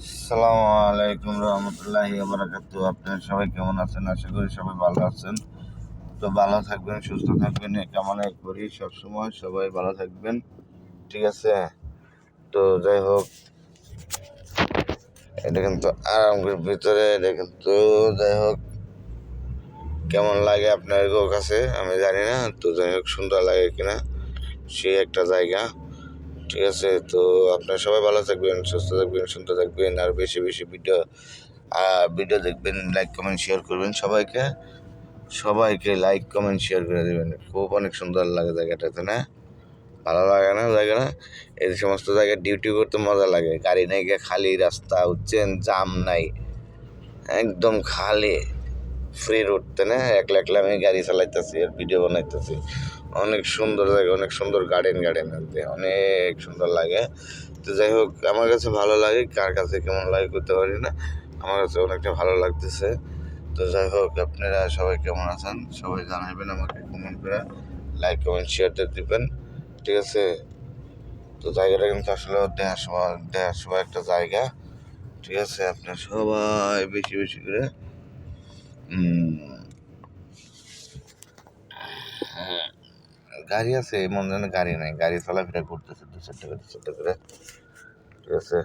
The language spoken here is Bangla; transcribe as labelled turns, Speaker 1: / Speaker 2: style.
Speaker 1: আসসালামু আলাইকুম রহমতুল্লাহি ওয়া বারাকাতুহু। আপনারা সবাই কেমন আছেন? আশা করি সবাই ভালো আছেন। তো ভালো থাকবেন, সুস্থ থাকবেন, এই কামনা করি। সবসময় সবাই ভালো থাকবেন, ঠিক আছে? তো যাই হোক, এটা কিন্তু আরামের ভিতরে, এটা কিন্তু যাই হোক কেমন লাগে আপনার কাছে আমি জানি না। তো যাই হোক সুন্দর লাগে কিনা সেই একটা জায়গা, ঠিক আছে? তো আপনারা সবাই ভালো থাকবেন, সুস্থ থাকবেন, সুন্দর থাকবেন, আর বেশি বেশি ভিডিও দেখবেন, লাইক কমেন্ট শেয়ার করবেন। সবাইকে লাইক কমেন্ট শেয়ার করে দেবেন। খুব অনেক সুন্দর লাগে জায়গাটাতে, না? ভালো লাগে না জায়গাটা? এই সমস্ত জায়গায় ডিউটি করতে মজা লাগে। গাড়ি নেই গিয়ে খালি রাস্তা, উঠছেন, জাম নাই, একদম খালি ফ্রি রুটতে, না? একলা একলা আমি গাড়ি চালাইতেছি আর ভিডিও বানাইতেছি। অনেক সুন্দর জায়গা, অনেক সুন্দর গার্ডেন অনেক সুন্দর লাগে। তো যাই হোক, আমার কাছে ভালো লাগে, কার কাছে কেমন লাগে করতে পারি না, আমার কাছে অনেকটা ভালো লাগতেছে। তো যাই হোক, আপনারা সবাই কেমন আছেন সবাই জানাবেন আমাকে কমেন্ট করে, লাইক কমেন্ট শেয়ার দিবেন, ঠিক আছে? তো জায়গাটা কিন্তু আসলে দেখার সময় একটা জায়গা, ঠিক আছে? আপনার সবাই বেশি বেশি করে হ্যাঁ, গাড়ি আছে, মন জানে গাড়ি নাই, গাড়ি চলাফেরা করতেছে দু চারটা করে, ঠিক আছে?